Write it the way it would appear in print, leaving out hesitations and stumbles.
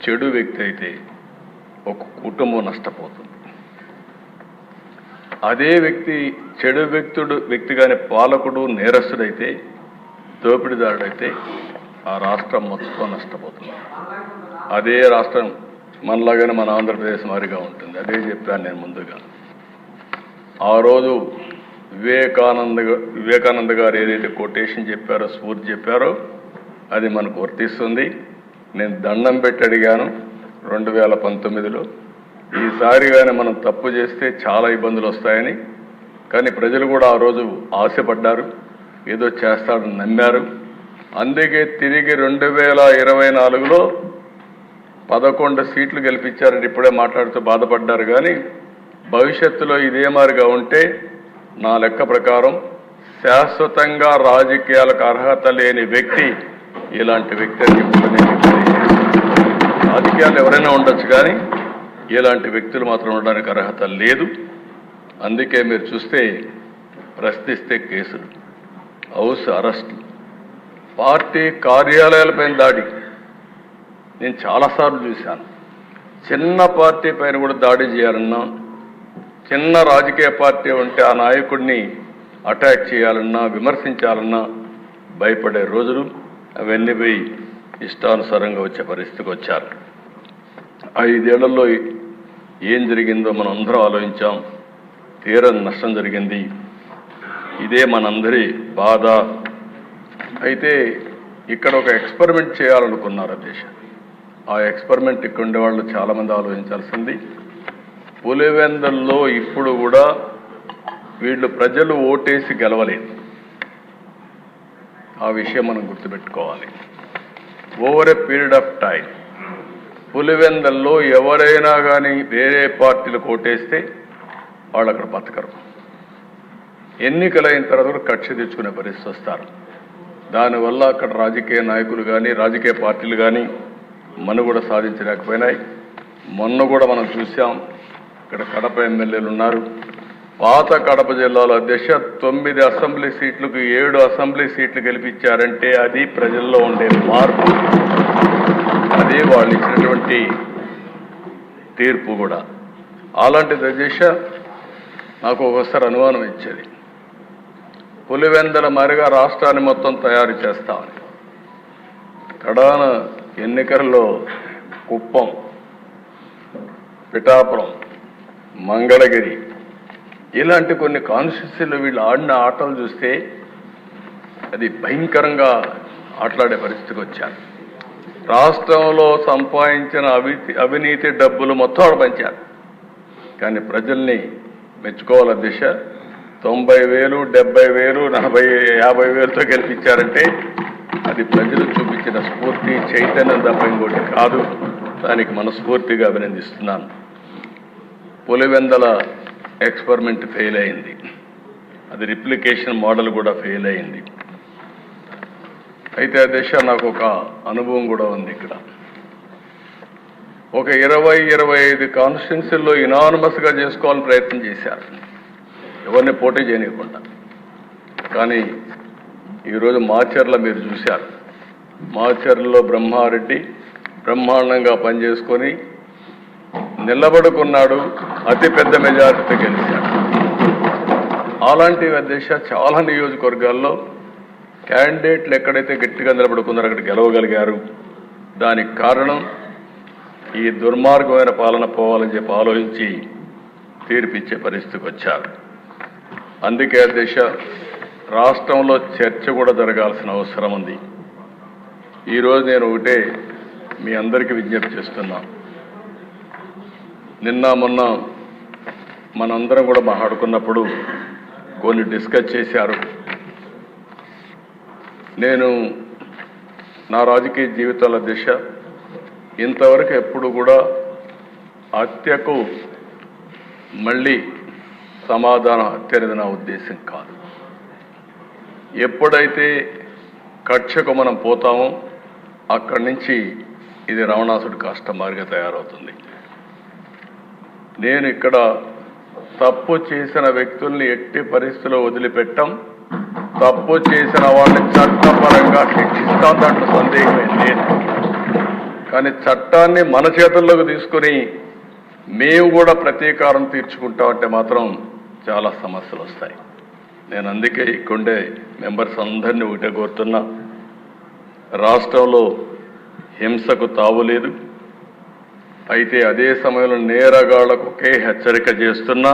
చెడు వ్యక్తి అయితే ఒక కుటుంబం నష్టపోతుంది. అదే వ్యక్తి చెడు వ్యక్తిగానే పాలకుడు నేరస్తుడైతే, దోపిడీదారుడైతే ఆ రాష్ట్రం మొత్తం నష్టపోతుంది. అదే రాష్ట్రం మనలాగానే మన ఆంధ్రప్రదేశ్ మాదిరిగా ఉంటుంది. అదే చెప్పాను నేను ముందుగా. ఆ రోజు వివేకానంద గారు ఏదైతే కొటేషన్ చెప్పారో, స్ఫూర్తి చెప్పారో అది మనకు వర్తిస్తుంది. నేను దండం పెట్టి అడిగాను 2019లో, ఈసారి కానీ మనం తప్పు చేస్తే చాలా ఇబ్బందులు వస్తాయని. కానీ ప్రజలు కూడా ఆ రోజు ఆశపడ్డారు, ఏదో చేస్తాడని నమ్మారు. అందుకే తిరిగి 2024లో 11 సీట్లు గెలిపించారని ఇప్పుడే మాట్లాడుతూ బాధపడ్డారు. కానీ భవిష్యత్తులో ఇదే మాదిరిగా ఉంటే నా లెక్క ప్రకారం శాశ్వతంగా రాజకీయాలకు అర్హత లేని వ్యక్తి ఇలాంటి వ్యక్తి అని చెప్పుకునే. రాజకీయాలు ఎవరైనా ఉండొచ్చు కానీ ఇలాంటి వ్యక్తులు మాత్రం ఉండడానికి అర్హత లేదు. అందుకే మీరు చూస్తే ప్రశ్నిస్తే కేసులు, హౌస్ అరెస్టులు, పార్టీ కార్యాలయాలపైన దాడి నేను చాలాసార్లు చూశాను. చిన్న పార్టీ పైన కూడా దాడి చేయాలన్నా, చిన్న రాజకీయ పార్టీ ఉంటే ఆ నాయకుడిని అటాక్ చేయాలన్నా, విమర్శించాలన్నా భయపడే రోజులు అవన్నీ పోయి ఇష్టానుసారంగా వచ్చే పరిస్థితికి వచ్చారు. 5 ఏళ్లలో ఏం జరిగిందో మనం అందరం ఆలోచించాం. తీరని నష్టం జరిగింది. ఇదే మనందరి బాధ. అయితే ఇక్కడ ఒక ఎక్స్పెరిమెంట్ చేయాలనుకున్నారు దేశం. ఆ ఎక్స్పెరిమెంట్ ఇక్కడ ఉండేవాళ్ళు చాలామంది ఆలోచించాల్సింది. పులివెందుల్లో ఇప్పుడు కూడా వీళ్ళు ప్రజలు ఓటేసి గెలవలేదు. ఆ విషయం మనం గుర్తుపెట్టుకోవాలి. Over a period of time పులివెందుల్లో ఎవరైనా కానీ వేరే పార్టీలకు ఓటేస్తే వాళ్ళు అక్కడ బతకరు. ఎన్నికలైన తర్వాత కక్ష తెచ్చుకునే పరిస్థితి వస్తారు. దానివల్ల అక్కడ రాజకీయ నాయకులు కానీ రాజకీయ పార్టీలు కానీ మనుగడ సాధించలేకపోయినాయి. మొన్న కూడా మనం చూసాం. ఇక్కడ కడప ఎమ్మెల్యేలు ఉన్నారు. పాత కడప జిల్లాలో అధ్యక్ష 9 అసెంబ్లీ సీట్లకు 7 అసెంబ్లీ సీట్లు గెలిపించారంటే అది ప్రజల్లో ఉండే మార్పు, అదే వాళ్ళు ఇచ్చినటువంటి తీర్పు కూడా. అలాంటిది అధ్యక్ష నాకు ఒకసారి అనుమానం ఇచ్చేది, పులివెందుల మరిగా రాష్ట్రాన్ని మొత్తం తయారు చేస్తామని. కడాన ఎన్నికల్లో కుప్పం, పిఠాపురం, మంగళగిరి ఇలాంటి కొన్ని కాన్స్టిట్యూన్సీలు వీళ్ళు ఆడిన ఆటలు చూస్తే అది భయంకరంగా ఆటలాడే పరిస్థితికి వచ్చారు. రాష్ట్రంలో సంపాదించిన అవినీతి డబ్బులు మొత్తం పంచారు. కానీ ప్రజల్ని మెచ్చుకోవాలి దిశ. 90,000, 70,000, 40,000, 50,000తో గెలిపించారంటే అది ప్రజలు చూపించిన స్ఫూర్తి, చైతన్యం తప్ప ఇంకోటి కాదు. దానికి మనస్ఫూర్తిగా అభినందిస్తున్నాను. పులివెందుల ఎక్స్పెరిమెంట్ ఫెయిల్ అయింది. అది రిప్లికేషన్ మోడల్ కూడా ఫెయిల్ అయింది. అయితే దిశ నాకు ఒక అనుభవం కూడా ఉంది. ఇక్కడ ఒక 20-25 కాన్స్టిట్యున్సీల్లో ఇనానమస్గా చేసుకోవాలని ప్రయత్నం చేశారు, ఎవరిని పోటీ చేయనివ్వకుండా. కానీ ఈరోజు మాచర్ల మీరు చూశారు. మాచర్లలో బ్రహ్మారెడ్డి బ్రహ్మాండంగా పనిచేసుకొని నిలబడుకున్నాడు, అతిపెద్ద మెజారిటీతో గెలిచాడు. అలాంటి అధ్యక్ష చాలా నియోజకవర్గాల్లో క్యాండిడేట్లు ఎక్కడైతే గట్టిగా నిలబడుకున్నారో అక్కడ గెలవగలిగారు. దానికి కారణం ఈ దుర్మార్గమైన పాలన పోవాలని చెప్పి ఆలోచించి తీర్పిచ్చే పరిస్థితికి వచ్చారు. అందుకే అధ్యక్ష రాష్ట్రంలో చర్చ కూడా జరగాల్సిన అవసరం ఉంది. ఈరోజు నేను ఒకటే మీ అందరికీ విజ్ఞప్తి చేస్తున్నా. నిన్న మొన్న మనందరం కూడా మాట్లాడుకున్నప్పుడు కొన్ని డిస్కస్ చేశారు. నేను నా రాజకీయ జీవితాల దిశ ఇంతవరకు ఎప్పుడు కూడా హత్యకు మళ్ళీ సమాధానం హత్య అనేది నా ఉద్దేశం కాదు. ఎప్పుడైతే కక్షకు మనం పోతామో అక్కడి నుంచి ఇది రావణాసుడి కష్టమారిగా తయారవుతుంది. నేను ఇక్కడ తప్పు చేసిన వ్యక్తుల్ని ఎట్టి పరిస్థితుల్లో వదిలిపెట్టాం. తప్పు చేసిన వాళ్ళని చట్టపరంగా శిక్షిస్తాం, దాంట్లో సందేహమే లేదు. కానీ చట్టాన్ని మన చేతుల్లోకి తీసుకొని మేము కూడా ప్రతీకారం తీర్చుకుంటామంటే మాత్రం చాలా సమస్యలు వస్తాయి. నేను అందుకే ఇక్కడే మెంబర్స్ అందరినీ ఒకటే కోరుతున్నా, రాష్ట్రంలో హింసకు తావులేదు. అయితే అదే సమయంలో నేరగాళ్లకు ఒకే హెచ్చరిక చేస్తున్నా,